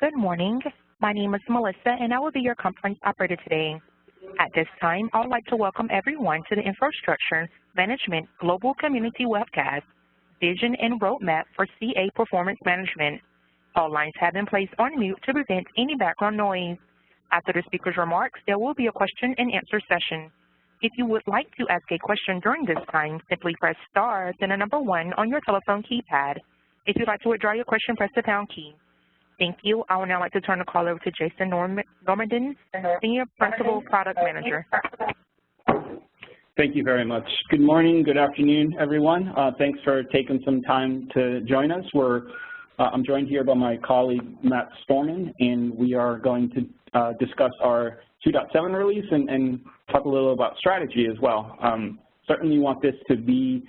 Good morning. My name is Melissa, and I will be your conference operator today. At this time, I would like to welcome everyone to the Infrastructure Management Global Community Webcast, Vision and Roadmap for CA Performance Management. All lines have been placed on mute to prevent any background noise. After the speaker's remarks, there will be a question and answer session. If you would like to ask a question during this time, simply press star, then the number 1 on your telephone keypad. If you'd like to withdraw your question, press the pound key. Thank you. I would now like to turn the call over to Jason Normandin, Senior Principal Product Manager. Thank you very much. Good morning, good afternoon, everyone. Thanks for taking some time to join us. I'm joined here by my colleague, Matt Storman, and we are going to discuss our 2.7 release and talk a little about strategy as well. Certainly want this to be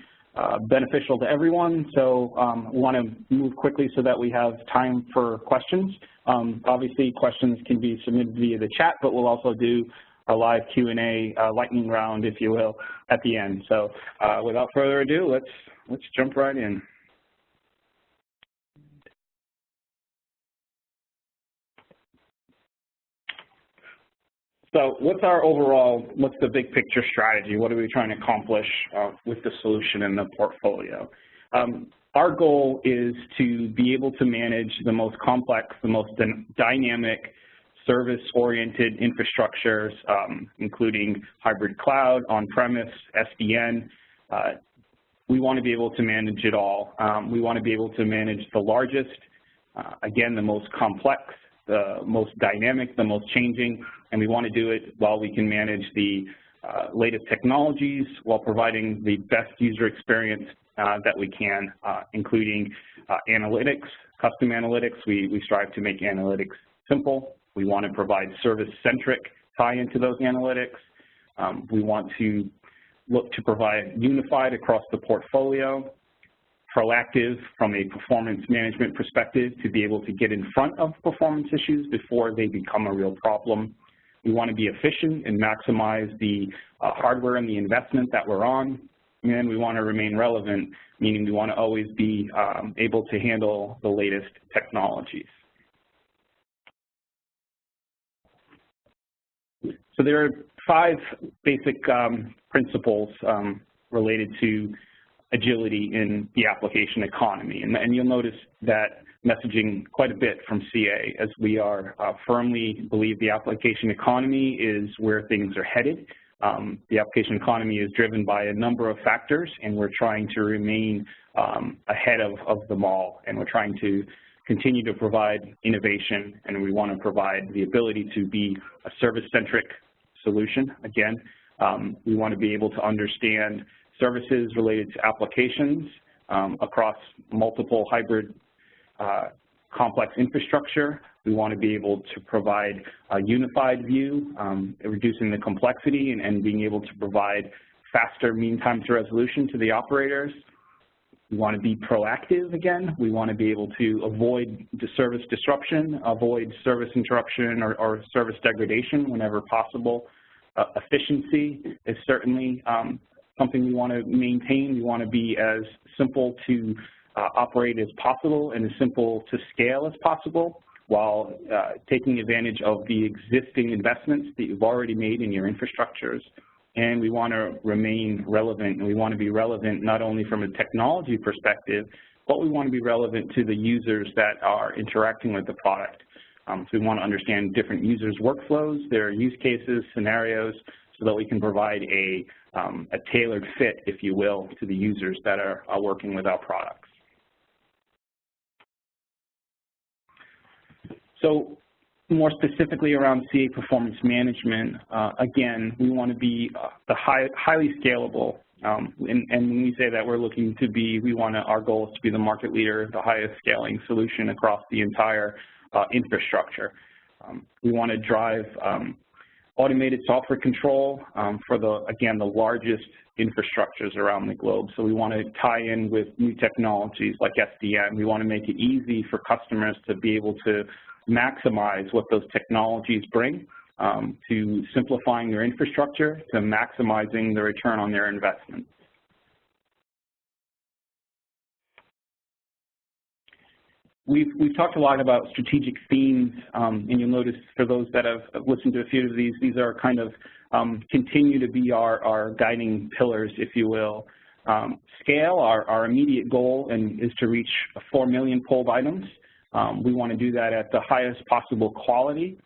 beneficial to everyone, so we want to move quickly so that we have time for questions. Obviously, questions can be submitted via the chat, but we'll also do a live Q&A lightning round, if you will, at the end. So without further ado, let's jump right in. So what's the big picture strategy? What are we trying to accomplish with the solution and the portfolio? Our goal is to be able to manage the most complex, the most dynamic, service-oriented infrastructures, including hybrid cloud, on-premise, SDN. We want to be able to manage it all. We want to be able to manage the largest, again, the most complex, the most dynamic, the most changing, and we want to do it while we can manage the latest technologies while providing the best user experience that we can, including analytics, custom analytics. We strive to make analytics simple. We want to provide service-centric tie-in to those analytics. We want to look to provide unified across the portfolio, proactive from a performance management perspective to be able to get in front of performance issues before they become a real problem. We want to be efficient and maximize the hardware and the investment that we're on. And we want to remain relevant, meaning we want to always be able to handle the latest technologies. So there are 5 basic principles related to agility in the application economy. And you'll notice that messaging quite a bit from CA, as we are firmly believe the application economy is where things are headed. The application economy is driven by a number of factors, and we're trying to remain ahead of them all. And we're trying to continue to provide innovation, and we want to provide the ability to be a service-centric solution. Again, we want to be able to understand services related to applications across multiple hybrid complex infrastructure. We want to be able to provide a unified view, reducing the complexity and being able to provide faster mean time to resolution to the operators. We want to be proactive again. We want to be able to avoid the service disruption, avoid service interruption or service degradation whenever possible. Efficiency is certainly something we want to maintain. We want to be as simple to operate as possible and as simple to scale as possible while taking advantage of the existing investments that you've already made in your infrastructures. And we want to remain relevant, and we want to be relevant not only from a technology perspective, but we want to be relevant to the users that are interacting with the product. So we want to understand different users' workflows, their use cases, scenarios, so that we can provide a tailored fit, if you will, to the users that are working with our products. So more specifically around CA performance management, again, we want to be highly scalable. And when we say that, we're looking to be, our goal is to be the market leader, the highest scaling solution across the entire infrastructure. We want to drive automated software control for the largest infrastructures around the globe. So we want to tie in with new technologies like SDN. We want to make it easy for customers to be able to maximize what those technologies bring to simplifying their infrastructure, to maximizing the return on their investment. we've talked a lot about strategic themes, and you'll notice for those that have listened to a few of these are kind of continue to be our guiding pillars, if you will. Scale, our immediate goal is to reach 4 million pulled items. We want to do that at the highest possible quality.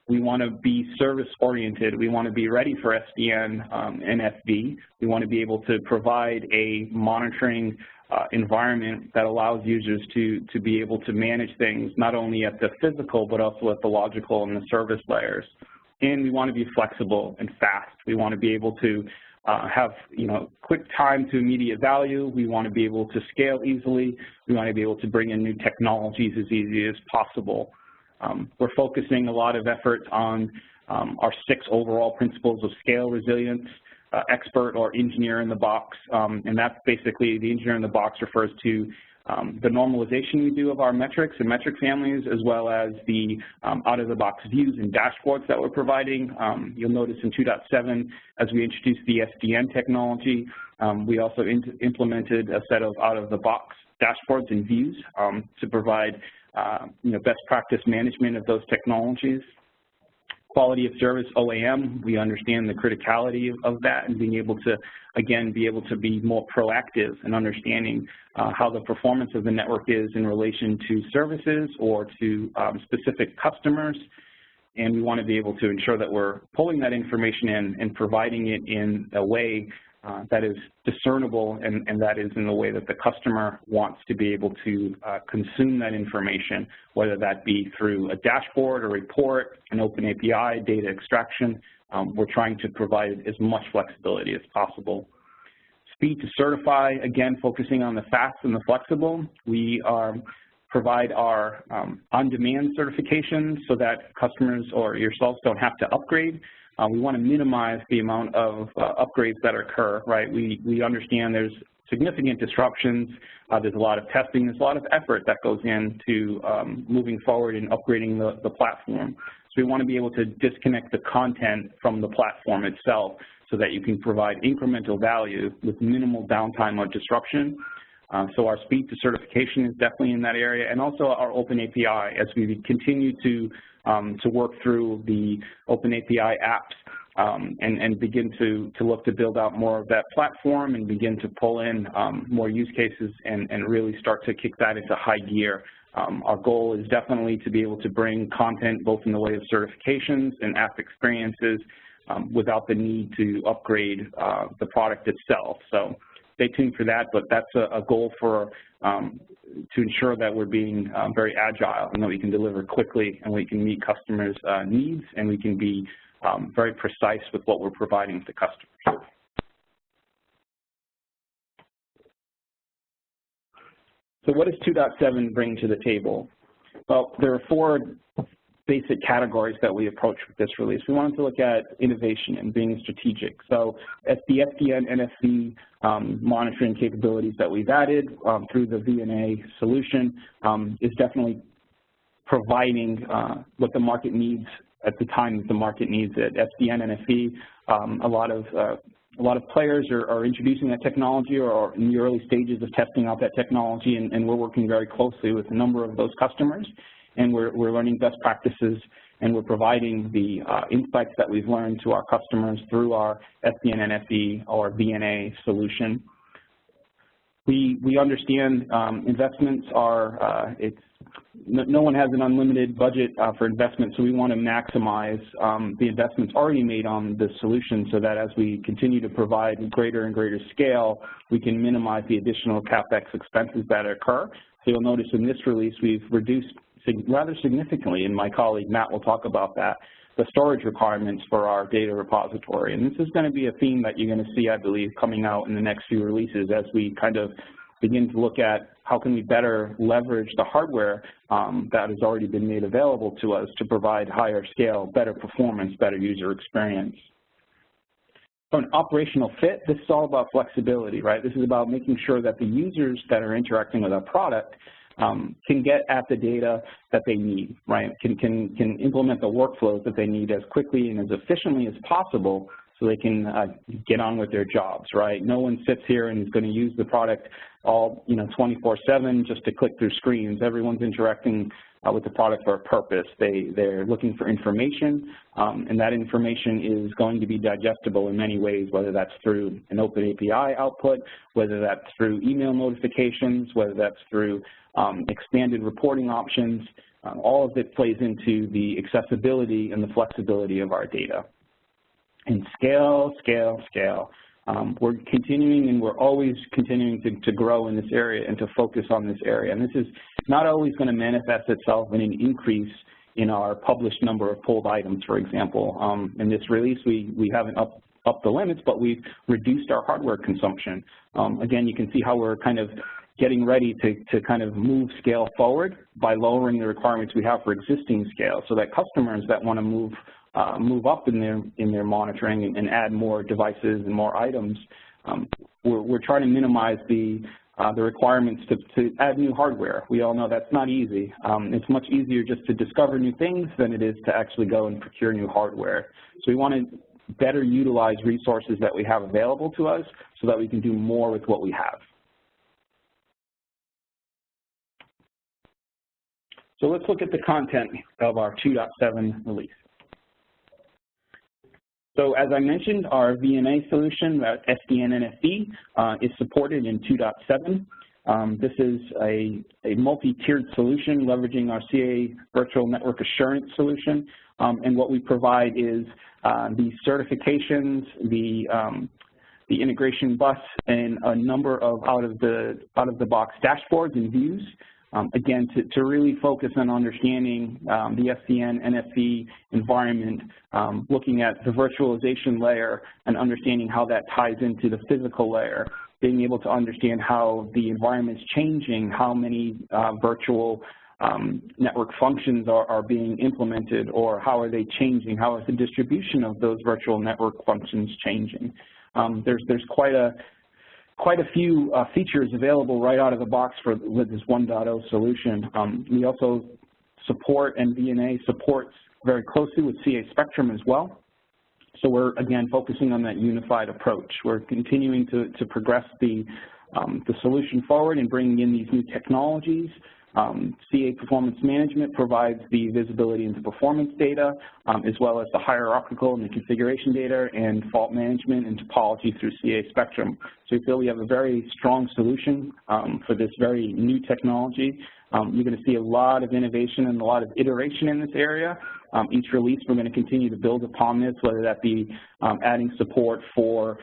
We want to be service-oriented. We want to be ready for SDN and FD. We want to be able to provide a monitoring environment that allows users to be able to manage things not only at the physical but also at the logical and the service layers. And we want to be flexible and fast. We want to be able to have quick time to immediate value. We want to be able to scale easily. We want to be able to bring in new technologies as easy as possible. We're focusing a lot of effort on our 6 overall principles of scale, resilience, expert or engineer in the box, and that's basically the engineer in the box refers to the normalization we do of our metrics and metric families, as well as the out-of-the-box views and dashboards that we're providing. You'll notice in 2.7, as we introduced the SDN technology, we also implemented a set of out-of-the-box dashboards and views to provide best practice management of those technologies. Quality of service, OAM, we understand the criticality of that and being able to, again, be more proactive in understanding how the performance of the network is in relation to services or to specific customers. And we want to be able to ensure that we're pulling that information in and providing it in a way that is discernible and that is in the way that the customer wants to be able to consume that information, whether that be through a dashboard, a report, an open API, data extraction. We're trying to provide as much flexibility as possible. Speed to certify, again, focusing on the fast and the flexible. We provide our on-demand certifications so that customers or yourselves don't have to upgrade. We want to minimize the amount of upgrades that occur, right? We understand there's significant disruptions, there's a lot of testing, there's a lot of effort that goes into moving forward and upgrading the platform. So we want to be able to disconnect the content from the platform itself so that you can provide incremental value with minimal downtime or disruption. So our speed to certification is definitely in that area, and also our open API as we continue to work through the open API apps and begin to look to build out more of that platform and begin to pull in more use cases and really start to kick that into high gear. Our goal is definitely to be able to bring content both in the way of certifications and app experiences without the need to upgrade the product itself. So stay tuned for that, but that's a goal for to ensure that we're being very agile and that we can deliver quickly and we can meet customers' needs and we can be very precise with what we're providing to customers. So what does 2.7 bring to the table? Well, there are 4 basic categories that we approach with this release. We wanted to look at innovation and being strategic. So the SDN NFV monitoring capabilities that we've added through the VNA solution is definitely providing what the market needs at the time that the market needs it. SDN NFV, a lot of players are introducing that technology or are in the early stages of testing out that technology, and we're working very closely with a number of those customers. And we're learning best practices, and we're providing the insights that we've learned to our customers through our SDN NFV or VNA solution. We understand investments are, no one has an unlimited budget for investment, so we want to maximize the investments already made on the solution so that as we continue to provide greater and greater scale, we can minimize the additional CapEx expenses that occur. So you'll notice in this release we've reduced rather significantly, and my colleague Matt will talk about that, the storage requirements for our data repository. And this is going to be a theme that you're going to see, I believe, coming out in the next few releases as we kind of begin to look at how can we better leverage the hardware that has already been made available to us to provide higher scale, better performance, better user experience. So an operational fit, this is all about flexibility, right? This is about making sure that the users that are interacting with our product can get at the data that they need, right? Can implement the workflows that they need as quickly and as efficiently as possible so they can get on with their jobs, right? No one sits here and is going to use the product all 24/7 just to click through screens. Everyone's interacting with the product for a purpose. They're looking for information, and that information is going to be digestible in many ways, whether that's through an open API output, whether that's through email notifications, whether that's through expanded reporting options. All of it plays into the accessibility and the flexibility of our data. And scale, scale, scale. We're continuing, and we're always continuing to grow in this area and to focus on this area. And this is not always going to manifest itself in an increase in our published number of pulled items, for example. In this release, we haven't upped the limits, but we've reduced our hardware consumption. Again, you can see how we're kind of getting ready to kind of move scale forward by lowering the requirements we have for existing scale, so that customers that want to move up in their monitoring and add more devices and more items, we're trying to minimize the requirements to add new hardware. We all know that's not easy. It's much easier just to discover new things than it is to actually go and procure new hardware. So we want to better utilize resources that we have available to us so that we can do more with what we have. So let's look at the content of our 2.7 release. So as I mentioned, our VNA solution, SDN-NFV, is supported in 2.7. This is a multi-tiered solution leveraging our CA Virtual Network Assurance solution. And what we provide is the certifications, the integration bus, and a number of out-of-the-box dashboards and views. Again, to really focus on understanding the SDN-NFV environment, looking at the virtualization layer and understanding how that ties into the physical layer, being able to understand how the environment's changing, how many virtual network functions are being implemented, or how are they changing, how is the distribution of those virtual network functions changing. There's quite a few features available right out of the box with this 1.0 solution. We also support, and VNA supports very closely with CA Spectrum as well. So we're, again, focusing on that unified approach. We're continuing to progress the solution forward and bringing in these new technologies. CA Performance Management provides the visibility into performance data, as well as the hierarchical and the configuration data and fault management and topology through CA Spectrum. So we feel we have a very strong solution for this very new technology. You're going to see a lot of innovation and a lot of iteration in this area. Each release, we're going to continue to build upon this, whether that be adding support for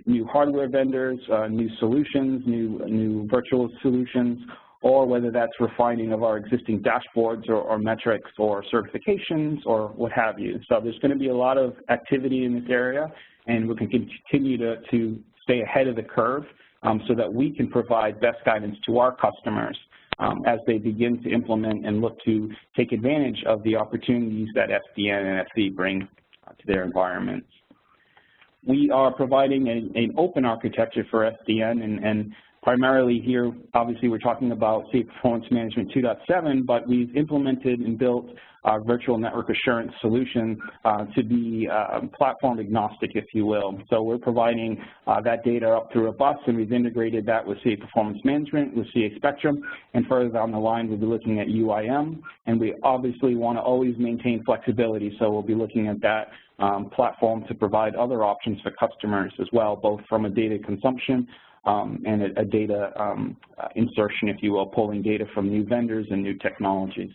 new hardware vendors, new solutions, new virtual solutions, or whether that's refining of our existing dashboards or metrics or certifications or what have you. So there's going to be a lot of activity in this area, and we can continue to stay ahead of the curve so that we can provide best guidance to our customers as they begin to implement and look to take advantage of the opportunities that SDN and FD bring to their environments. We are providing an open architecture for SDN, and primarily here, obviously, we're talking about CA Performance Management 2.7, but we've implemented and built our virtual network assurance solution to be platform agnostic, if you will. So we're providing that data up through a bus, and we've integrated that with CA Performance Management, with CA Spectrum, and further down the line, we'll be looking at UIM, and we obviously want to always maintain flexibility, so we'll be looking at that platform to provide other options for customers as well, both from a data consumption and a data insertion, if you will, pulling data from new vendors and new technologies.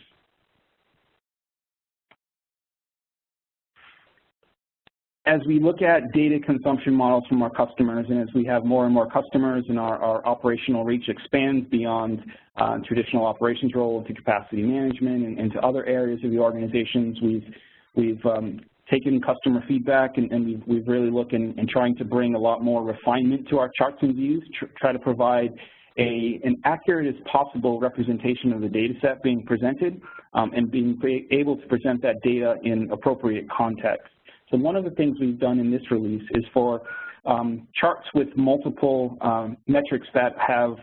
As we look at data consumption models from our customers, and as we have more and more customers and our operational reach expands beyond traditional operations role into capacity management and into other areas of the organizations, we've taken customer feedback and we've really looked in trying to bring a lot more refinement to our charts and views, try to provide an accurate as possible representation of the data set being presented and being able to present that data in appropriate context. So one of the things we've done in this release is for charts with multiple metrics that have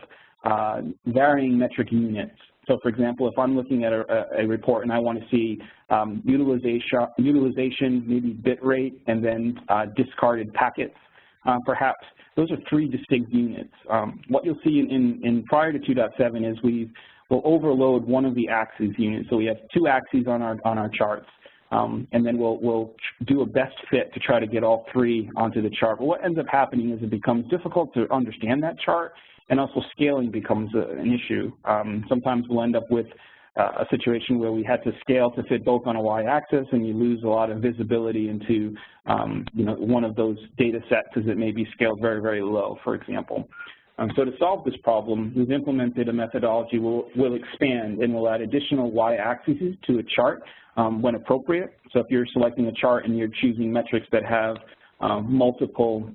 varying metric units. So for example, if I'm looking at a report and I want to see utilization, maybe bit rate, and then discarded packets, perhaps, those are 3 distinct units. What you'll see in prior to 2.7 is we'll overload one of the axes units. So we have 2 axes on our charts, and then we'll do a best fit to try to get all 3 onto the chart. But what ends up happening is it becomes difficult to understand that chart, and also scaling becomes an issue. Sometimes we'll end up with a situation where we had to scale to fit both on a y-axis, and you lose a lot of visibility into one of those data sets as it may be scaled very, very low, for example. So to solve this problem, we've implemented a methodology will expand and will add additional y-axes to a chart when appropriate. So if you're selecting a chart and you're choosing metrics that have multiple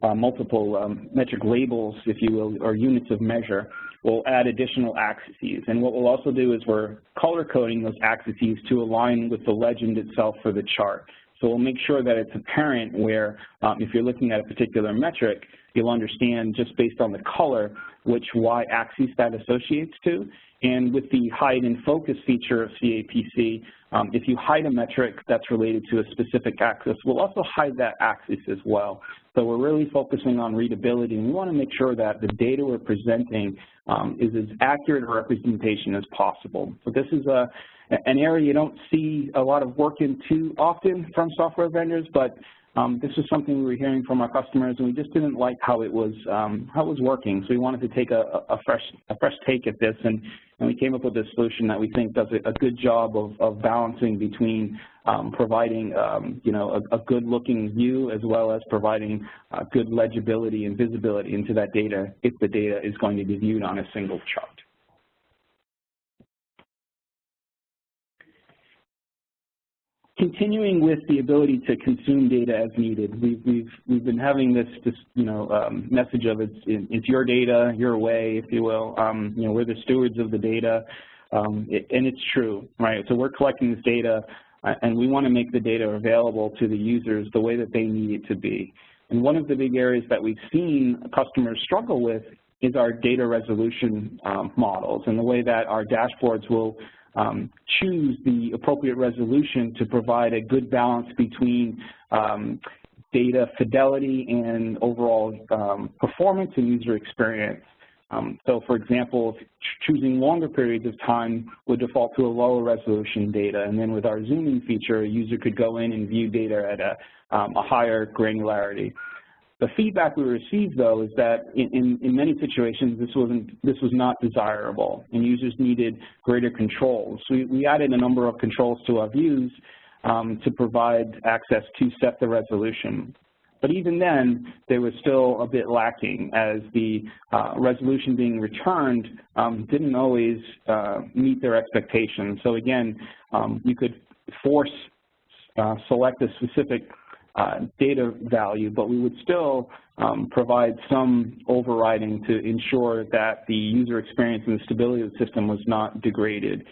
metric labels, if you will, or units of measure, we'll add additional axes. And what we'll also do is we're color coding those axes to align with the legend itself for the chart. So we'll make sure that it's apparent where if you're looking at a particular metric, you'll understand just based on the color which y-axis that associates to. And with the hide and focus feature of CAPC, if you hide a metric that's related to a specific axis, we'll also hide that axis as well. So we're really focusing on readability, and we want to make sure that the data we're presenting is as accurate a representation as possible. So this is an area you don't see a lot of work in too often from software vendors, but this is something we were hearing from our customers, and we just didn't like how it was working. So we wanted to take a fresh take at this, and we came up with a solution that we think does a good job of balancing between providing a good-looking view as well as providing good legibility and visibility into that data if the data is going to be viewed on a single chart. Continuing with the ability to consume data as needed, we've been having this message of it's your data, your way, if you will. We're the stewards of the data, and it's true, right? So we're collecting this data, and we want to make the data available to the users the way that they need it to be. And one of the big areas that we've seen customers struggle with is our data resolution models, and the way that our dashboards will choose the appropriate resolution to provide a good balance between data fidelity and overall performance and user experience. So for example, choosing longer periods of time would default to a lower resolution data, and then with our zooming feature, a user could go in and view data at a higher granularity. The feedback we received, though, is that in many situations this was not desirable, and users needed greater controls. So we added a number of controls to our views to provide access to set the resolution. But even then, there was still a bit lacking, as the resolution being returned didn't always meet their expectations. So again, you could force select a specific data value, but we would still provide some overriding to ensure that the user experience and the stability of the system was not degraded.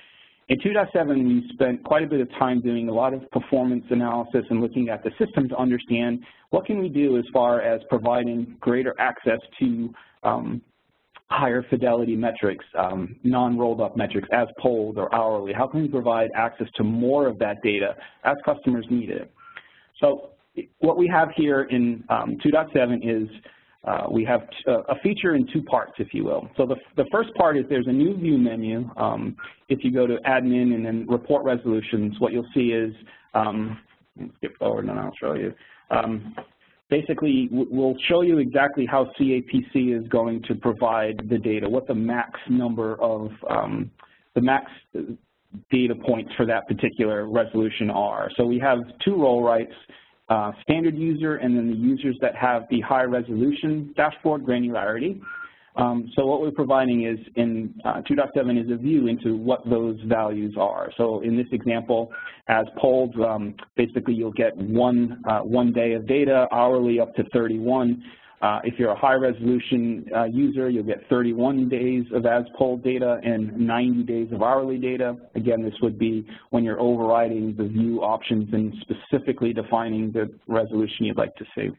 In 2.7, we spent quite a bit of time doing a lot of performance analysis and looking at the system to understand what can we do as far as providing greater access to higher fidelity metrics, non-rolled up metrics as polled or hourly. How can we provide access to more of that data as customers need it? So what we have here in 2.7 is we have a feature in 2 parts, if you will. So the first part is there's a new view menu. If you go to admin and then report resolutions, what you'll see is, skip forward and I'll show you. Basically, we'll show you exactly how CAPC is going to provide the data, what the max number of, the max data points for that particular resolution are. So we have 2 role rights, standard user and then the users that have the high resolution dashboard granularity. So what we're providing is in 2.7 is a view into what those values are. So in this example, as polled, basically you'll get one day of data, hourly up to 31. If you're a high resolution user, you'll get 31 days of as polled data and 90 days of hourly data. Again, this would be when you're overriding the view options and specifically defining the resolution you'd like to see.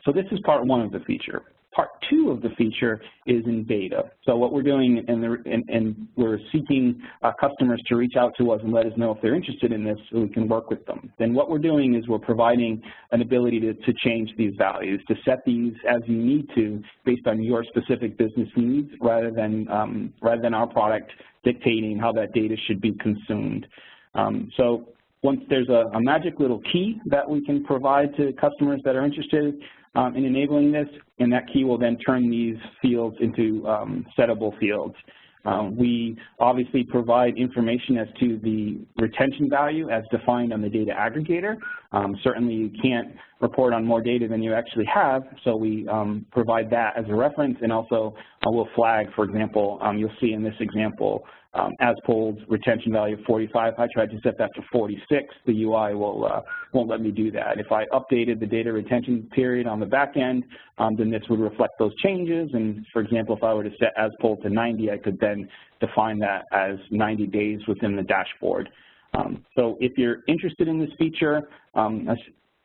So this is part 1 of the feature. Part 2 of the feature is in beta. So what we're doing, and we're seeking customers to reach out to us and let us know if they're interested in this so we can work with them. Then what we're doing is we're providing an ability to change these values, to set these as you need to based on your specific business needs rather than our product dictating how that data should be consumed. So once there's a magic little key that we can provide to customers that are interested in enabling this, and that key will then turn these fields into settable fields. We obviously provide information as to the retention value as defined on the data aggregator. Certainly you can't report on more data than you actually have, so we provide that as a reference, and also we'll flag, for example, you'll see in this example, as pulled retention value of 45. I tried to set that to 46. The UI won't let me do that. If I updated the data retention period on the back end, then this would reflect those changes. And for example, if I were to set as pulled to 90, I could then define that as 90 days within the dashboard. So if you're interested in this feature,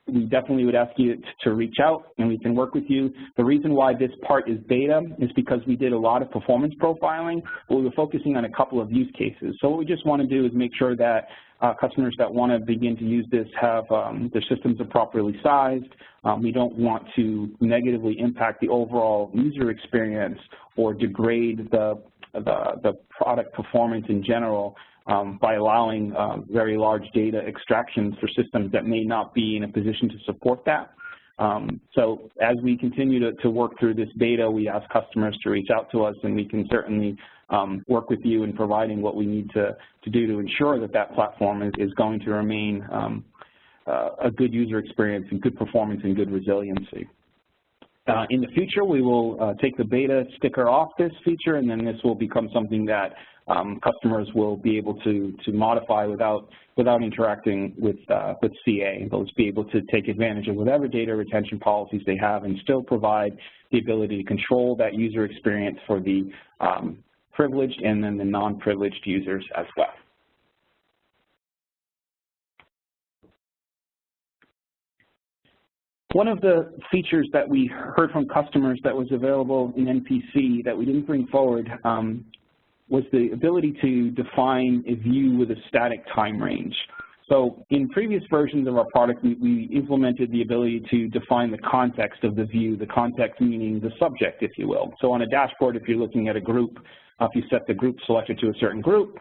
we definitely would ask you to reach out and we can work with you. The reason why this part is beta is because we did a lot of performance profiling, but we were focusing on a couple of use cases. So what we just want to do is make sure that customers that want to begin to use this have their systems are properly sized. We don't want to negatively impact the overall user experience or degrade the product performance in general by allowing very large data extractions for systems that may not be in a position to support that. So as we continue to work through this beta, we ask customers to reach out to us, and we can certainly work with you in providing what we need to do to ensure that that platform is going to remain a good user experience and good performance and good resiliency. In the future, we will take the beta sticker off this feature, and then this will become something that customers will be able to modify without interacting with CA. They'll just be able to take advantage of whatever data retention policies they have and still provide the ability to control that user experience for the privileged and then the non-privileged users as well. One of the features that we heard from customers that was available in NPC that we didn't bring forward was the ability to define a view with a static time range. So in previous versions of our product, we implemented the ability to define the context of the view, the context meaning the subject, if you will. So on a dashboard, if you're looking at a group, if you set the group selected to a certain group,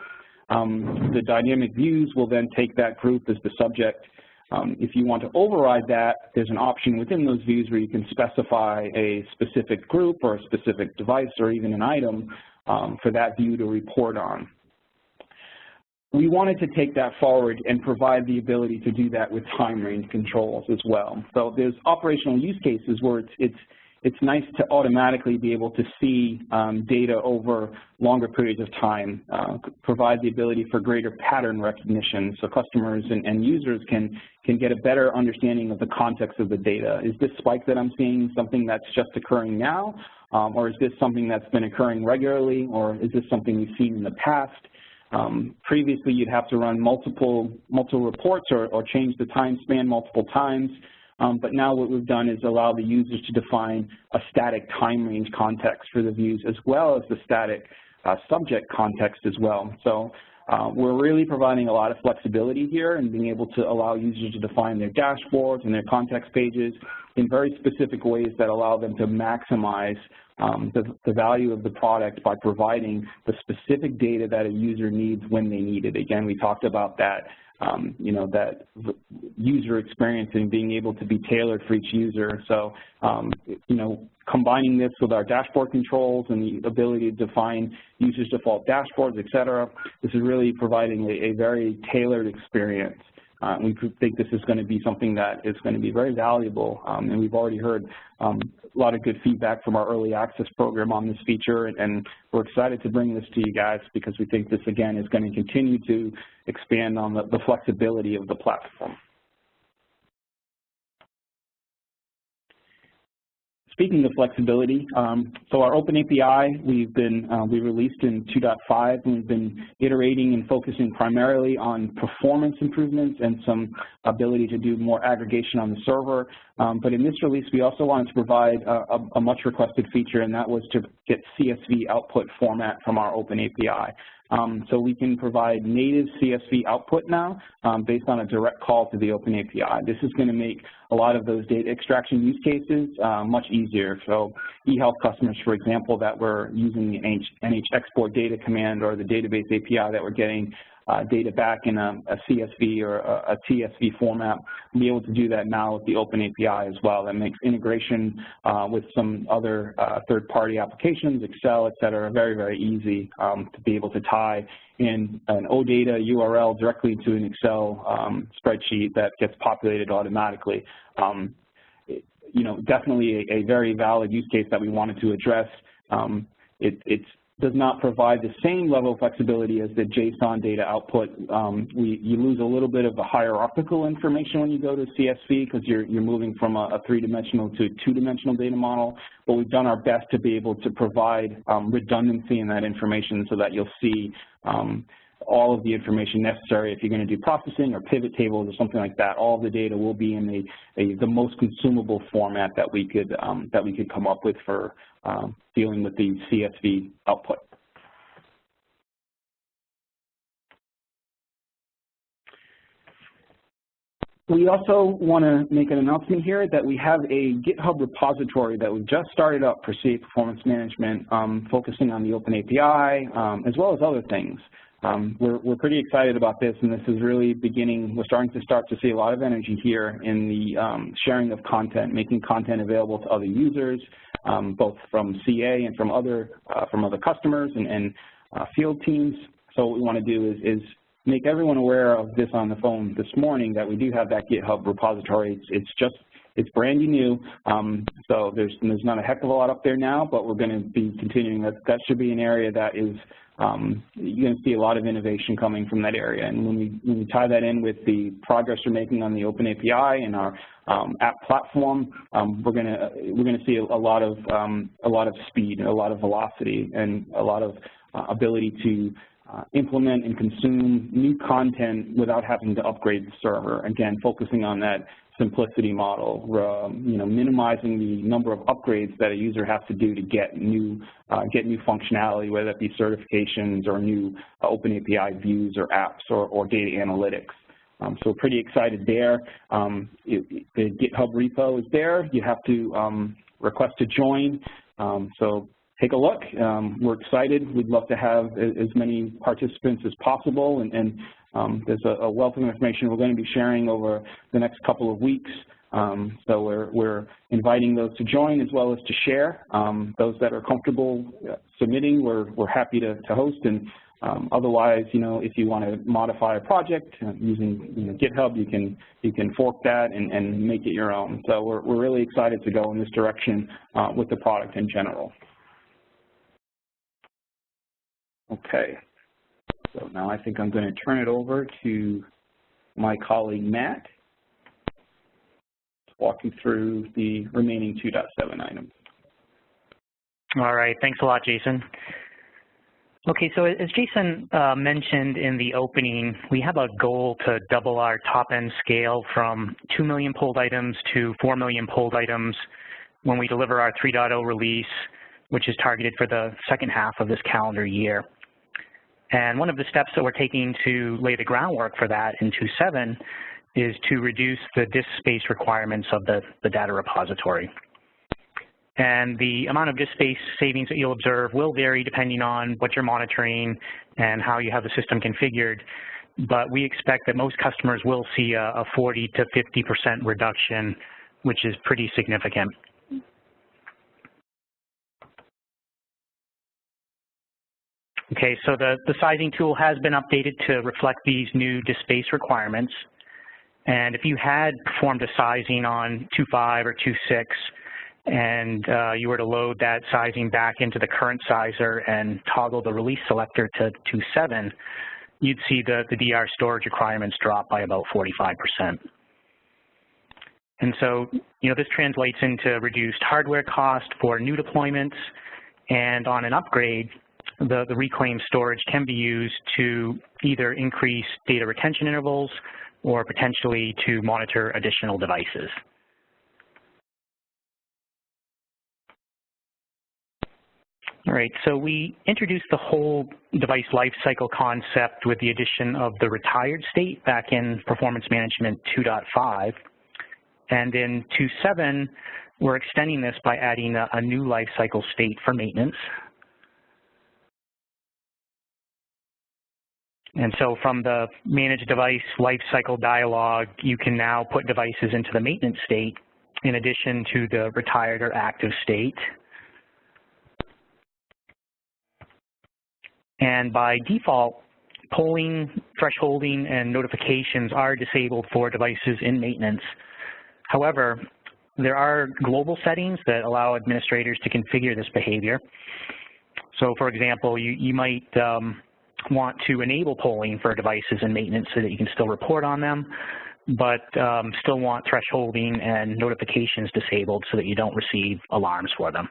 the dynamic views will then take that group as the subject. If you want to override that, there's an option within those views where you can specify a specific group or a specific device or even an item for that view to report on. We wanted to take that forward and provide the ability to do that with time range controls as well. So there's operational use cases where it's nice to automatically be able to see data over longer periods of time, provide the ability for greater pattern recognition so customers and users can get a better understanding of the context of the data. Is this spike that I'm seeing something that's just occurring now, or is this something that's been occurring regularly, or is this something we've seen in the past? Previously, you'd have to run multiple reports or change the time span multiple times. But now what we've done is allow the users to define a static time range context for the views as well as the static subject context as well. So we're really providing a lot of flexibility here and being able to allow users to define their dashboards and their context pages in very specific ways that allow them to maximize the value of the product by providing the specific data that a user needs when they need it. Again, we talked about that. That user experience and being able to be tailored for each user. So, combining this with our dashboard controls and the ability to define users' default dashboards, et cetera, this is really providing a very tailored experience. We think this is going to be something that is going to be very valuable, and we've already heard a lot of good feedback from our early access program on this feature, and we're excited to bring this to you guys because we think this, again, is going to continue to expand on the flexibility of the platform. speaking of flexibility, so our Open API we released in 2.5, and we've been iterating and focusing primarily on performance improvements and some ability to do more aggregation on the server. But in this release, we also wanted to provide a much requested feature, and that was to get CSV output format from our Open API. So we can provide native CSV output now based on a direct call to the Open API. This is going to make a lot of those data extraction use cases much easier. So eHealth customers, for example, that were using the NH export data command or the database API that were getting data back in a CSV or a TSV format, we'll be able to do that now with the Open API as well. That makes integration with some other third-party applications, Excel, et cetera, very, very easy to be able to tie in an OData URL directly to an Excel spreadsheet that gets populated automatically. You know, definitely a very valid use case that we wanted to address. It does not provide the same level of flexibility as the JSON data output. You lose a little bit of the hierarchical information when you go to CSV because you're moving from a three-dimensional to a two-dimensional data model, but we've done our best to be able to provide redundancy in that information so that you'll see all of the information necessary if you're going to do processing or pivot tables or something like that. All of the data will be in the most consumable format that we could come up with for dealing with the CSV output. We also want to make an announcement here that we have a GitHub repository that we've just started up for CA performance management, focusing on the Open API as well as other things. We're pretty excited about this, and this is really beginning. We're starting to see a lot of energy here in the sharing of content, making content available to other users, both from CA and from other customers and field teams. So what we want to do is make everyone aware of this on the phone this morning, that we do have that GitHub repository. It's brand new, so there's not a heck of a lot up there now, but we're going to be continuing. That should be an area that is you're going to see a lot of innovation coming from that area. And when we tie that in with the progress we're making on the Open API and our app platform, we're going to see a lot of speed and a lot of velocity and a lot of ability to implement and consume new content without having to upgrade the server. Again, focusing on that simplicity model, minimizing the number of upgrades that a user has to do to get new functionality, whether that be certifications or new Open API views or apps or data analytics. So we're pretty excited there. The GitHub repo is there. You have to request to join. So take a look. We're excited. We'd love to have as many participants as possible, and there's a wealth of information we're going to be sharing over the next couple of weeks. So we're inviting those to join as well as to share. Those that are comfortable submitting, we're happy to host. And otherwise, if you want to modify a project using GitHub, you can fork that and make it your own. So we're really excited to go in this direction with the product in general. Okay, so now I think I'm going to turn it over to my colleague Matt to walk you through the remaining 2.7 items. All right, thanks a lot, Jason. Okay, so as Jason mentioned in the opening, we have a goal to double our top-end scale from 2 million pulled items to 4 million pulled items when we deliver our 3.0 release, which is targeted for the second half of this calendar year. And one of the steps that we're taking to lay the groundwork for that in 2.7 is to reduce the disk space requirements of the data repository. And the amount of disk space savings that you'll observe will vary depending on what you're monitoring and how you have the system configured. But we expect that most customers will see a 40 to 50% reduction, which is pretty significant. Okay, so the sizing tool has been updated to reflect these new disk space requirements. And if you had performed a sizing on 2.5 or 2.6 and you were to load that sizing back into the current sizer and toggle the release selector to 2.7, you'd see the DR storage requirements drop by about 45%. And so, this translates into reduced hardware cost for new deployments, and on an upgrade, the reclaimed storage can be used to either increase data retention intervals or potentially to monitor additional devices. All right, so we introduced the whole device lifecycle concept with the addition of the retired state back in Performance Management 2.5. And in 2.7, we're extending this by adding a new lifecycle state for maintenance. And so from the Manage Device Lifecycle dialog, you can now put devices into the maintenance state in addition to the retired or active state. And by default, polling, thresholding, and notifications are disabled for devices in maintenance. However, there are global settings that allow administrators to configure this behavior. So for example, you might want to enable polling for devices in maintenance so that you can still report on them, but still want thresholding and notifications disabled so that you don't receive alarms for them.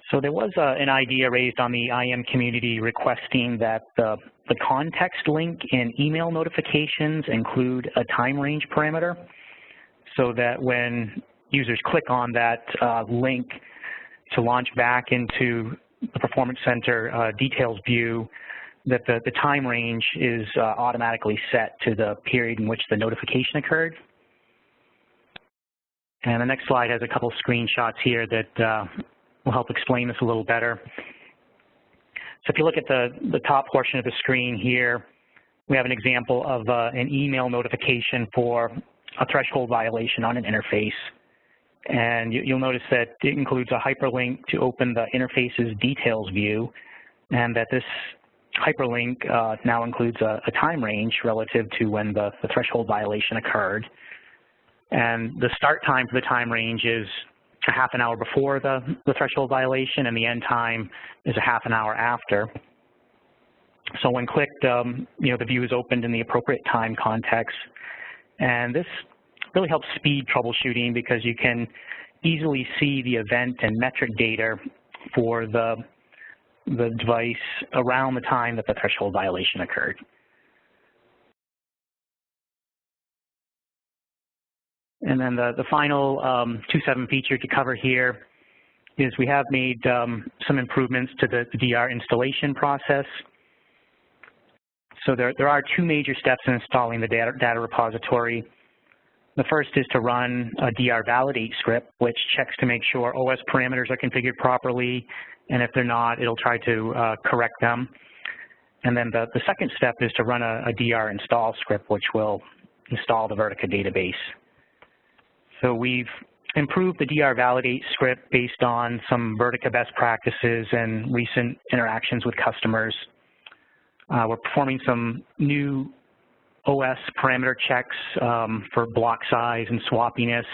So there was an idea raised on the IM community requesting that the context link in email notifications include a time range parameter so that when users click on that link to launch back into the Performance Center details view, that the time range is automatically set to the period in which the notification occurred. And the next slide has a couple screenshots here that will help explain this a little better. So if you look at the top portion of the screen here, we have an example of an email notification for a threshold violation on an interface. And you'll notice that it includes a hyperlink to open the interface's details view, and that this hyperlink now includes a time range relative to when the threshold violation occurred. And the start time for the time range is a half an hour before the threshold violation, and the end time is a half an hour after. So when clicked, the view is opened in the appropriate time context. And this really helps speed troubleshooting because you can easily see the event and metric data for the device around the time that the threshold violation occurred. And then the final 2.7 feature to cover here is we have made some improvements to the DR installation process. So there are two major steps in installing the data repository. The first is to run a DR validate script, which checks to make sure OS parameters are configured properly, and if they're not, it'll try to correct them. And then the second step is to run a DR install script, which will install the Vertica database. So we've improved the DR validate script based on some Vertica best practices and recent interactions with customers. We're performing some new OS parameter checks for block size and swappiness.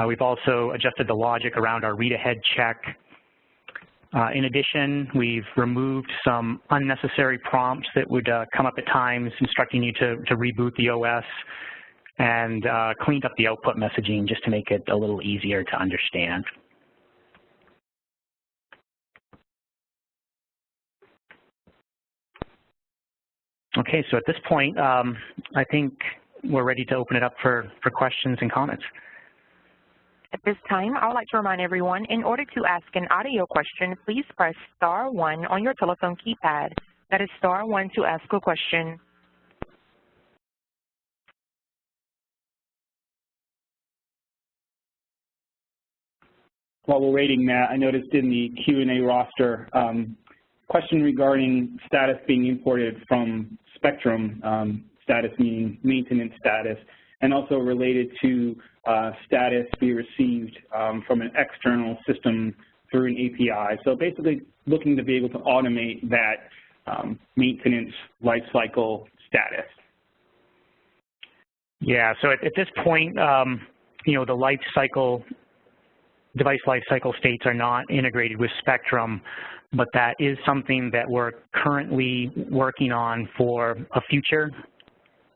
We've also adjusted the logic around our read-ahead check. In addition, we've removed some unnecessary prompts that would come up at times instructing you to reboot the OS, and cleaned up the output messaging just to make it a little easier to understand. Okay, so at this point, I think we're ready to open it up for questions and comments. At this time, I would like to remind everyone, in order to ask an audio question, please press *1 on your telephone keypad. That is *1 to ask a question. While we're waiting, Matt, I noticed in the Q&A roster, question regarding status being imported from Spectrum, status meaning maintenance status, and also related to status be received from an external system through an API. So basically looking to be able to automate that maintenance lifecycle status. Yeah, so at this point, the device lifecycle states are not integrated with Spectrum, but that is something that we're currently working on for a future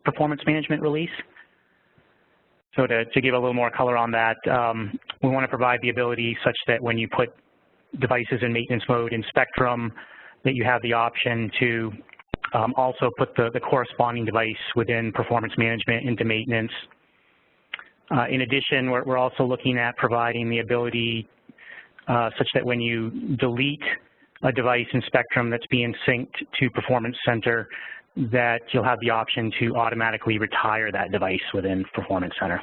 performance management release. So to give a little more color on that, we want to provide the ability such that when you put devices in maintenance mode in Spectrum, that you have the option to also put the corresponding device within performance management into maintenance. In addition, we're also looking at providing the ability such that when you delete a device in Spectrum that's being synced to Performance Center, that you'll have the option to automatically retire that device within Performance Center.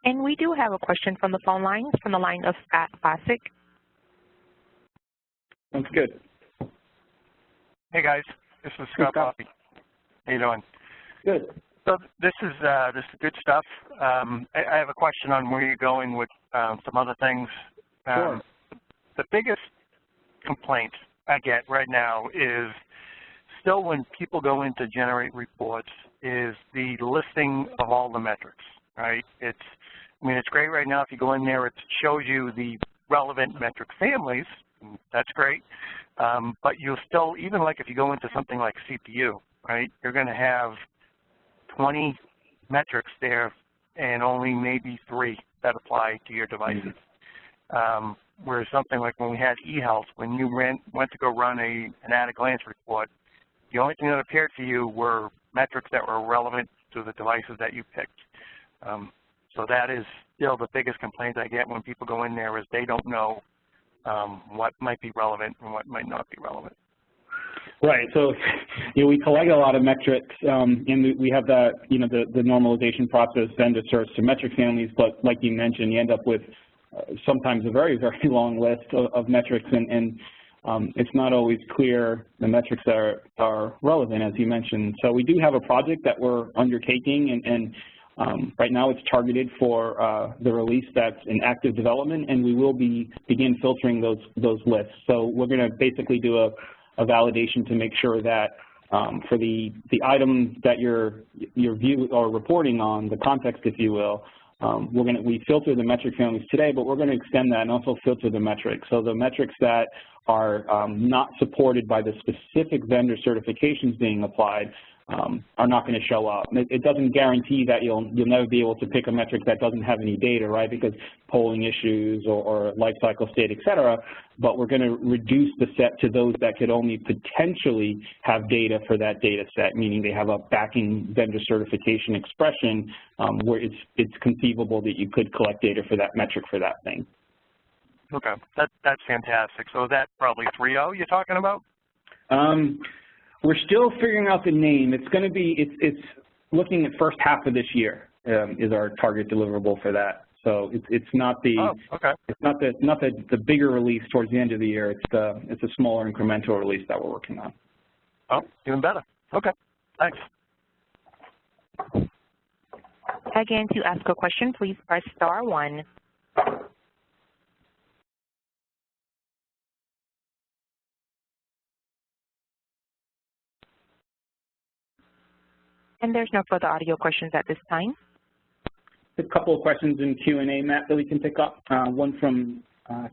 And we do have a question from the phone lines, from the line of Scott Classic. Sounds good. Hey guys, this is Scott Coffey. How you doing? Good. So this is good stuff. I have a question on where you're going with some other things. Sure. The biggest complaint I get right now is still when people go in to generate reports is the listing of all the metrics, right? I mean, it's great right now if you go in there, it shows you the relevant metric families. That's great. But you'll still, even like if you go into something like CPU, right, you're going to have 20 metrics there and only maybe 3 that apply to your devices. Whereas something like when we had eHealth, when you went to go run an at-a-glance report, the only thing that appeared for you were metrics that were relevant to the devices that you picked. So that is still the biggest complaint I get when people go in there is they don't know what might be relevant and what might not be relevant. Right. So, we collect a lot of metrics, and we have the normalization process then to search to metric families. But like you mentioned, you end up with sometimes a very, very long list of metrics, and it's not always clear the metrics that are relevant, as you mentioned. So we do have a project that we're undertaking, and right now it's targeted for the release that's in active development, and we will begin filtering those lists. So we're going to basically do a validation to make sure that for the items that you're reporting on, the context, if you will, we filter the metric families today, but we're going to extend that and also filter the metrics. So the metrics that are not supported by the specific vendor certifications being applied are not going to show up. It doesn't guarantee that you'll never be able to pick a metric that doesn't have any data, right? Because polling issues or life cycle state, et cetera. But we're going to reduce the set to those that could only potentially have data for that data set, meaning they have a backing vendor certification expression where it's conceivable that you could collect data for that metric for that thing. Okay, that's fantastic. So is that probably 3.0 you're talking about? We're still figuring out the name. It's going to be, it's looking at first half of this year is our target deliverable for that. So it's not the it's not the bigger release towards the end of the year. It's a smaller incremental release that we're working on. Oh, even better. Okay, thanks. Again, to ask a question, please press *1. And there's no further audio questions at this time. A couple of questions in Q&A, Matt, that we can pick up. One from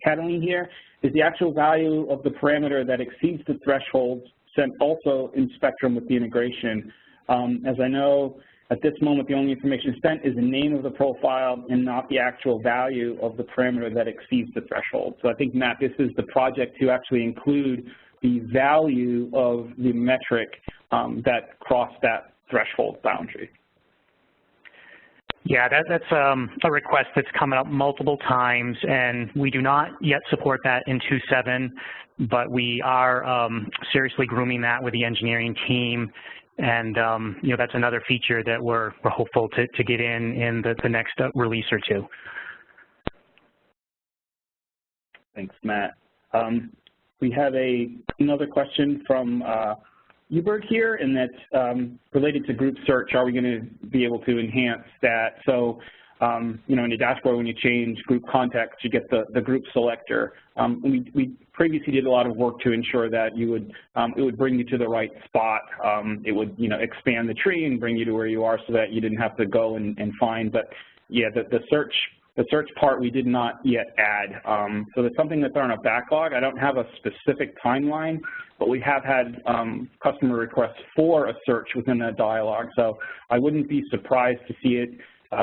Cataline here. Is the actual value of the parameter that exceeds the threshold sent also in Spectrum with the integration? As I know, at this moment, the only information sent is the name of the profile and not the actual value of the parameter that exceeds the threshold. So I think, Matt, this is the project to actually include the value of the metric that crossed that threshold boundary. Yeah, that's a request that's coming up multiple times, and we do not yet support that in 2.7, but we are seriously grooming that with the engineering team, and that's another feature that we're hopeful to get in the next release or two. Thanks, Matt. We have another question from Uberg here, and that's related to group search. Are we going to be able to enhance that? So, in the dashboard, when you change group context, you get the group selector. We previously did a lot of work to ensure that it would bring you to the right spot. It would, expand the tree and bring you to where you are so that you didn't have to go and find. But yeah, the search The search part we did not yet add. So that's something that's on our backlog. I don't have a specific timeline, but we have had customer requests for a search within that dialog. So I wouldn't be surprised to see it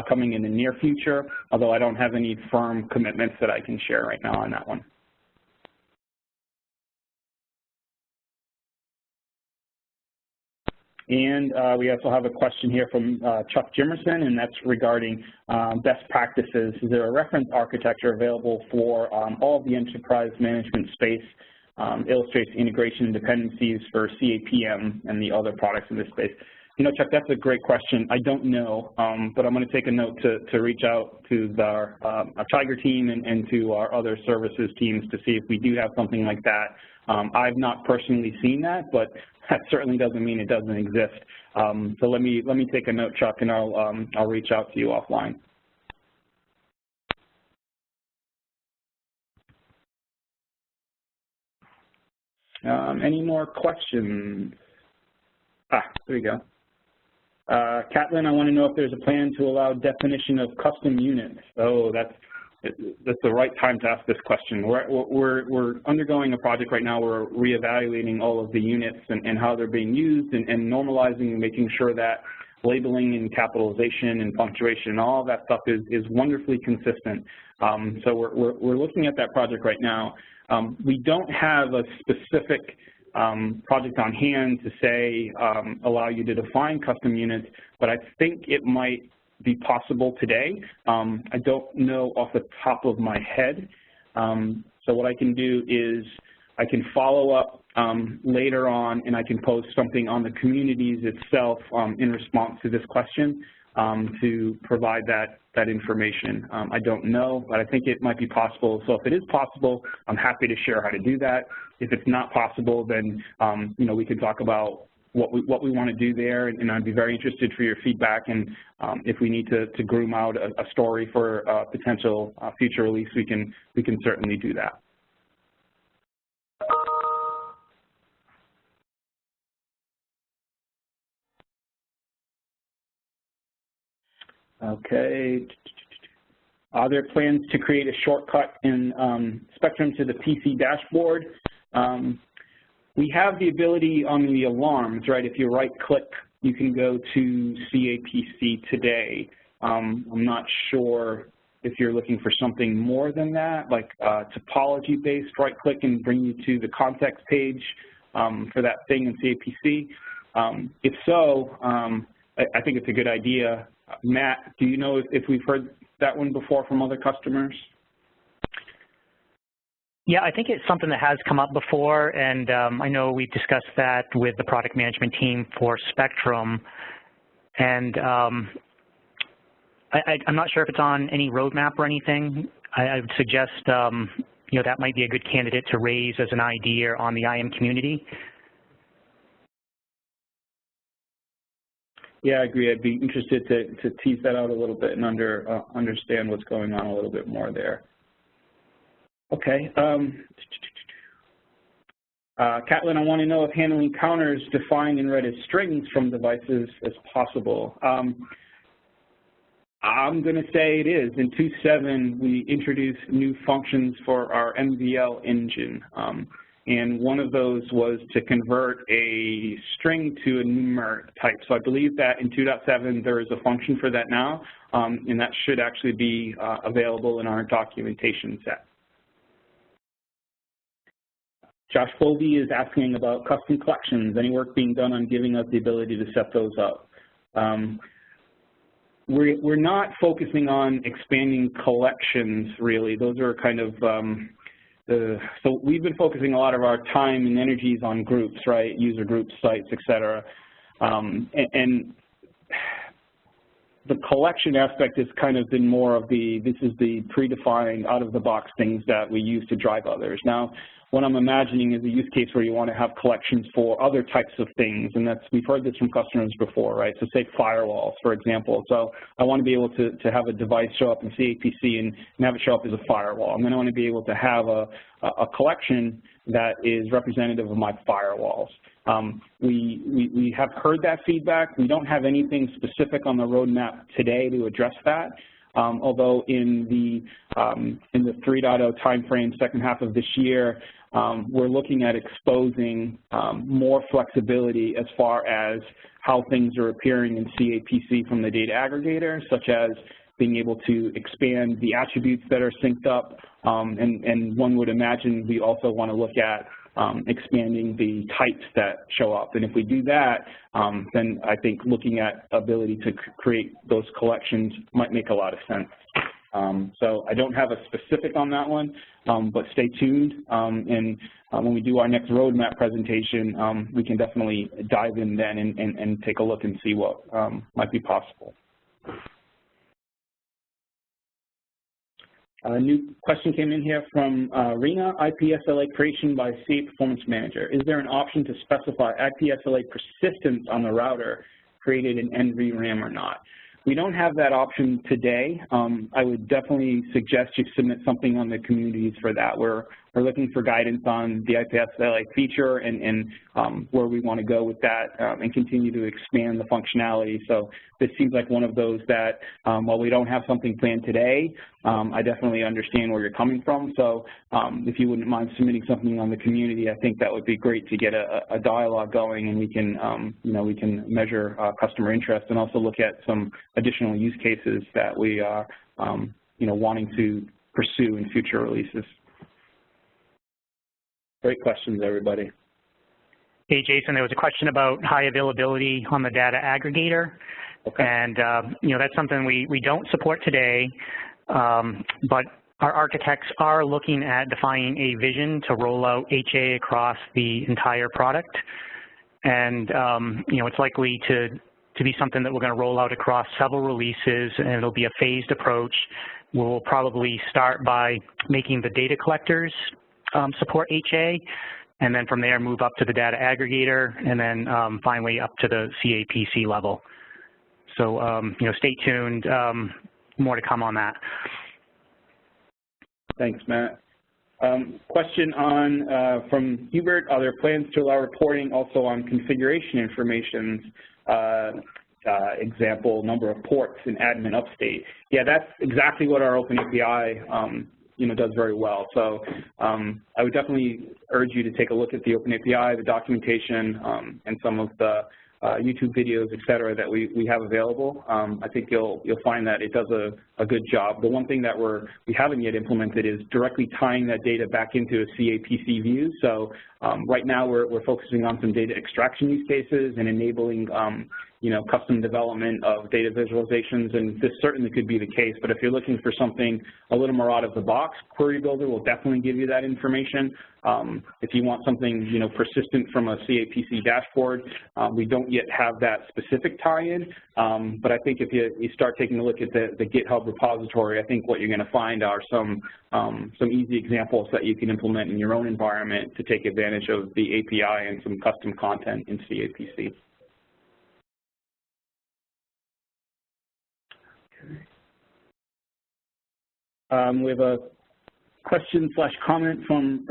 coming in the near future, although I don't have any firm commitments that I can share right now on that one. And we also have a question here from Chuck Jimerson, and that's regarding best practices. Is there a reference architecture available for all of the enterprise management space, illustrates integration dependencies for CAPM and the other products in this space? You know, Chuck, that's a great question. I don't know, but I'm going to take a note to reach out to our Tiger team and to our other services teams to see if we do have something like that. I've not personally seen that, but that certainly doesn't mean it doesn't exist. So let me take a note, Chuck, and I'll reach out to you offline. Any more questions? There you go. Catlin, I want to know if there's a plan to allow definition of custom units. Oh, that's the right time to ask this question. We're undergoing a project right now. We're reevaluating all of the units and how they're being used and normalizing and making sure that labeling and capitalization and punctuation and all of that stuff is wonderfully consistent. So we're looking at that project right now. We don't have a specific project on hand to say allow you to define custom units, but I think it might be possible today. I don't know off the top of my head. So what I can do is I can follow up later on, and I can post something on the communities itself in response to this question to provide that information. I don't know, but I think it might be possible. So if it is possible, I'm happy to share how to do that. If it's not possible, then you know, we can talk about what we want to do there, and I'd be very interested for your feedback. And if we need to groom out a story for a potential future release, we can certainly do that. Okay. Are there plans to create a shortcut in Spectrum to the PC dashboard? We have the ability on the alarms, right? If you right-click, you can go to CAPC today. I'm not sure if you're looking for something more than that, like topology-based right-click and bring you to the context page for that thing in CAPC. If so, I think it's a good idea. Matt, do you know if we've heard that one before from other customers? Yeah, I think it's something that has come up before, and I know we've discussed that with the product management team for Spectrum, and I'm not sure if it's on any roadmap or anything. I would suggest you know, that might be a good candidate to raise as an idea on the IM community. Yeah, I agree. I'd be interested to tease that out a little bit and understand what's going on a little bit more there. Okay. Catlin, I want to know if handling counters defined and read as strings from devices is possible. I'm going to say it is. In 2.7, we introduced new functions for our MVL engine. And one of those was to convert a string to a numeric type. So I believe that in 2.7 there is a function for that now, and that should actually be available in our documentation set. Josh Foley is asking about custom collections. Any work being done on giving us the ability to set those up? We're not focusing on expanding collections, really. Those are kind of, so we've been focusing a lot of our time and energies on groups, right? User groups, sites, et cetera. And the collection aspect has kind of been more of this is the predefined, out-of-the-box things that we use to drive others. Now, what I'm imagining is a use case where you want to have collections for other types of things, and we've heard this from customers before, right? So say firewalls, for example. So I want to be able to have a device show up in CAPC and have it show up as a firewall. And then I want to be able to have a collection that is representative of my firewalls. We have heard that feedback. We don't have anything specific on the roadmap today to address that. although in the 3.0 timeframe, second half of this year, we're looking at exposing more flexibility as far as how things are appearing in CAPC from the data aggregator, such as being able to expand the attributes that are synced up, and one would imagine we also want to look at expanding the types that show up. And if we do that, then I think looking at ability to create those collections might make a lot of sense. So I don't have a specific on that one, but stay tuned. And when we do our next roadmap presentation, we can definitely dive in then and take a look and see what might be possible. A new question came in here from Rena, IPSLA creation by CA Performance Manager. Is there an option to specify IPSLA persistence on the router created in NVRAM or not? We don't have that option today. I would definitely suggest you submit something on the communities for that. We're looking for guidance on the IPSLA feature and where we want to go with that and continue to expand the functionality. So this seems like one of those that while we don't have something planned today, I definitely understand where you're coming from. So if you wouldn't mind submitting something on the community, I think that would be great to get a dialogue going, and we can we can measure customer interest and also look at some additional use cases that we are wanting to pursue in future releases. Great questions, everybody. Hey, Jason, there was a question about high availability on the data aggregator. Okay. And, that's something we don't support today, but our architects are looking at defining a vision to roll out HA across the entire product. And, it's likely to be something that we're going to roll out across several releases, and it'll be a phased approach. We'll probably start by making the data collectors support HA, and then from there move up to the data aggregator, and then finally up to the CAPC level. So, stay tuned, more to come on that. Thanks, Matt. Question on from Hubert, are there plans to allow reporting also on configuration information, example, number of ports in admin upstate? Yeah, that's exactly what our open API does very well. So I would definitely urge you to take a look at the Open API, the documentation, and some of the YouTube videos, et cetera, that we have available. I think you'll find that it does a good job. The one thing that we haven't yet implemented is directly tying that data back into a CAPC view. So right now we're focusing on some data extraction use cases and enabling custom development of data visualizations, and this certainly could be the case. But if you're looking for something a little more out of the box, Query Builder will definitely give you that information. If you want something persistent from a CAPC dashboard, we don't yet have that specific tie-in. But I think if you start taking a look at the GitHub repository, I think what you're going to find are some easy examples that you can implement in your own environment to take advantage of the API and some custom content in CAPC. We have a question/comment from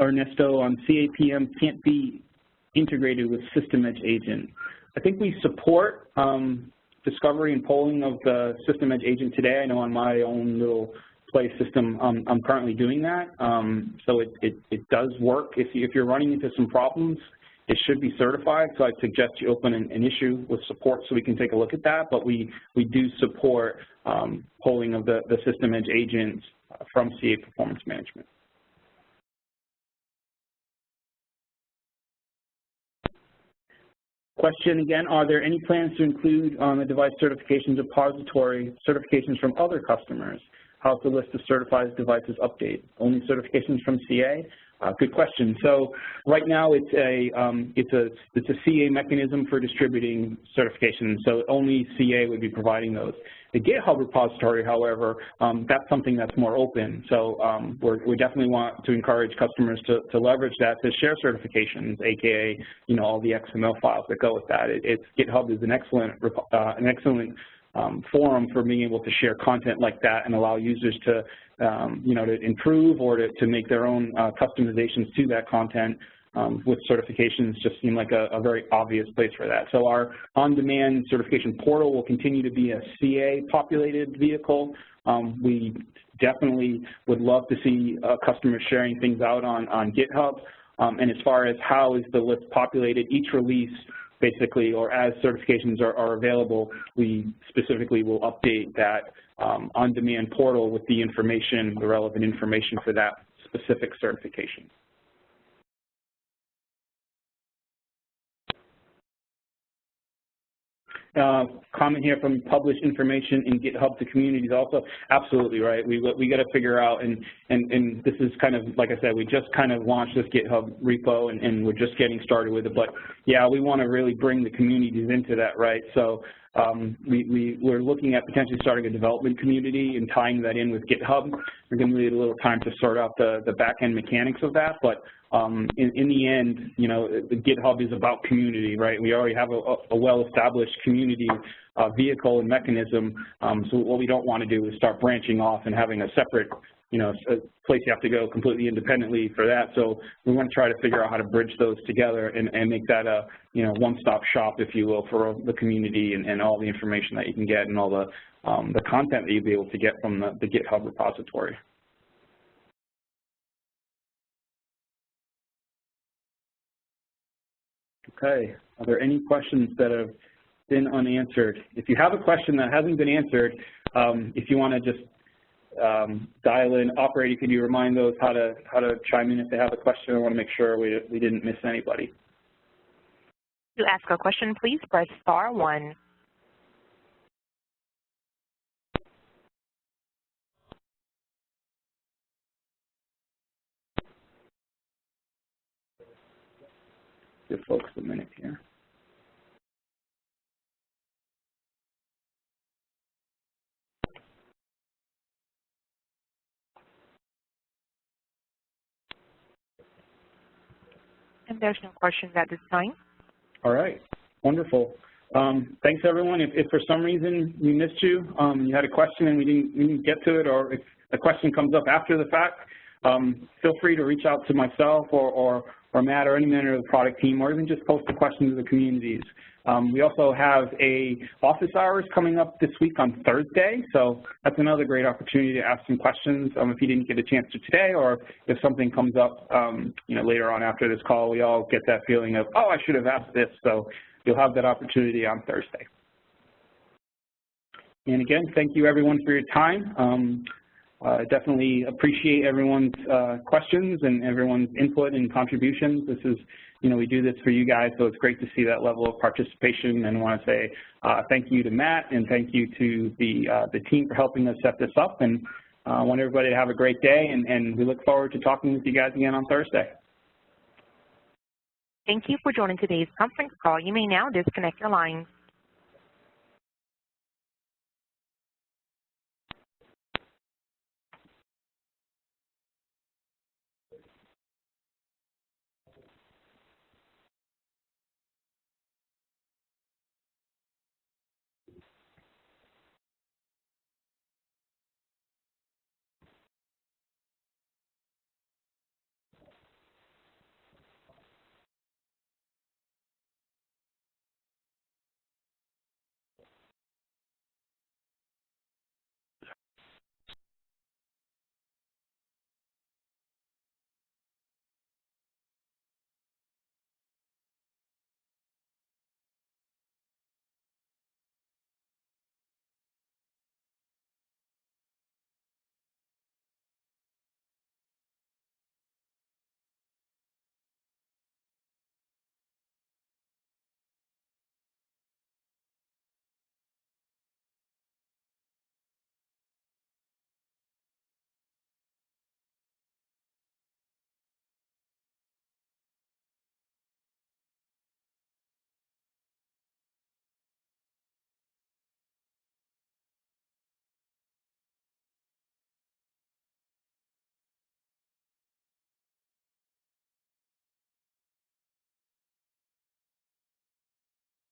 Ernesto on CAPM can't be integrated with System Edge Agent. I think we support discovery and polling of the System Edge Agent today. I know on my own little play system, I'm currently doing that. So it does work. If you're running into some problems, it should be certified, so I'd suggest you open an issue with support so we can take a look at that. But we do support polling of the System Edge agents from CA Performance Management. Question again, are there any plans to include on the device certifications repository certifications from other customers? How's the list of certified devices update? Only certifications from CA? Good question. So right now it's a CA mechanism for distributing certifications, so only CA would be providing those. The GitHub repository, however, that's something that's more open. So we definitely want to encourage customers to leverage that to share certifications, aka all the XML files that go with that. GitHub is an excellent forum for being able to share content like that and allow users to to improve or to make their own customizations to that content. with certifications just seem like a very obvious place for that. So our on-demand certification portal will continue to be a CA-populated vehicle. We definitely would love to see customers sharing things out on GitHub. And as far as how is the list populated, each release basically, or as certifications are available, we specifically will update that on-demand portal with the information, the relevant information for that specific certification. Comment here from published information in GitHub to communities also. Absolutely right. We got to figure out, and this is kind of, like I said, we just kind of launched this GitHub repo and we're just getting started with it. But yeah, we want to really bring the communities into that, right? So we're looking at potentially starting a development community and tying that in with GitHub. We're going to need a little time to sort out the back-end mechanics of that, but in the end, you know, the GitHub is about community, right? We already have a well-established community vehicle and mechanism, so what we don't want to do is start branching off and having a separate, you know, a place you have to go completely independently for that. So we want to try to figure out how to bridge those together and make that a, you know, one-stop shop, if you will, for the community and all the information that you can get and all the content that you'll be able to get from the GitHub repository. Okay, are there any questions that have been unanswered? If you have a question that hasn't been answered, if you want to just dial in, operator, could you remind those how to chime in if they have a question? I want to make sure we didn't miss anybody. To ask a question, please press *1. Give folks a minute here. And there's no questions at this time. All right, wonderful. Thanks, everyone. If for some reason we missed you, you had a question and we didn't get to it, or if a question comes up after the fact, feel free to reach out to myself or Matt or any member of the product team, or even just post the question to the communities. We also have office hours coming up this week on Thursday, so that's another great opportunity to ask some questions if you didn't get a chance to today, or if something comes up you know, later on after this call. We all get that feeling of, oh, I should have asked this, so you'll have that opportunity on Thursday. And again, thank you everyone for your time. Definitely appreciate everyone's questions and everyone's input and contributions. This is, you know, we do this for you guys, so it's great to see that level of participation. And I want to say thank you to Matt and thank you to the team for helping us set this up. And I want everybody to have a great day, and we look forward to talking with you guys again on Thursday. Thank you for joining today's conference call. You may now disconnect your lines.